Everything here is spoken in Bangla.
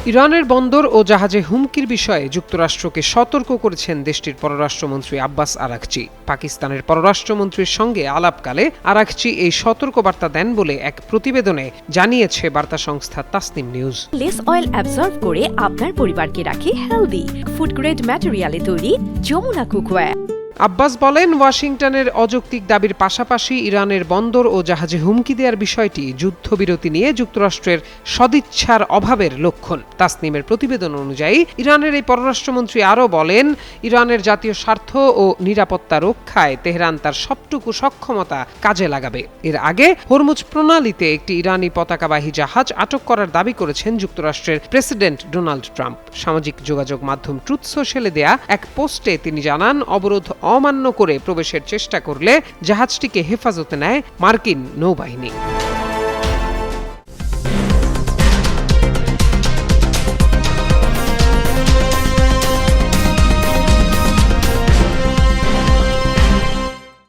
ইরানের বন্দর ও জাহাজে হুমকির বিষয়ে যুক্তরাষ্ট্রকে সতর্ক করেছেন দেশটির পররাষ্ট্রমন্ত্রী আব্বাস আরাঘচি। পাকিস্তানের পররাষ্ট্রমন্ত্রীর সঙ্গে আলাপকালে আরাঘচি এই সতর্কবার্তা দেন বলে এক প্রতিবেদনে জানিয়েছে বার্তা সংস্থা Tasnim news. Less oil absorb করে আপনার পরিবারকে রাখে হেলদি। ফুড গ্রেড ম্যাটেরিয়ালে তৈরি যমুনা কুকওয়্যার। আব্বাস বলেন, ওয়াশিংটনের অযৌক্তিক দাবির পাশাপাশি ইরানের বন্দর ও জাহাজে হুমকি দেওয়ার বিষয়টি যুদ্ধবিরতি নিয়ে যুক্তরাষ্ট্রের সদিচ্ছার অভাবের লক্ষণ। তাসনিমের প্রতিবেদন অনুযায়ী ইরানের এই পররাষ্ট্রমন্ত্রী আরও বলেন, ইরানের জাতীয় স্বার্থ ও নিরাপত্তা রক্ষায় তেহরান তার সবটুকু সক্ষমতা কাজে লাগাবে। এর আগে হরমুজ প্রণালীতে একটি ইরানি পতাকাবাহী জাহাজ আটক করার দাবি করেছেন যুক্তরাষ্ট্রের প্রেসিডেন্ট ডোনাল্ড ট্রাম্প। সামাজিক যোগাযোগ মাধ্যম ট্রুথ সোশ্যালে দেয়া এক পোস্টে তিনি জানান, অবরোধ অমান্য করে প্রবেশের চেষ্টা করলে জাহাজটিকে হেফাজতে নেয় মার্কিন নৌবাহিনী।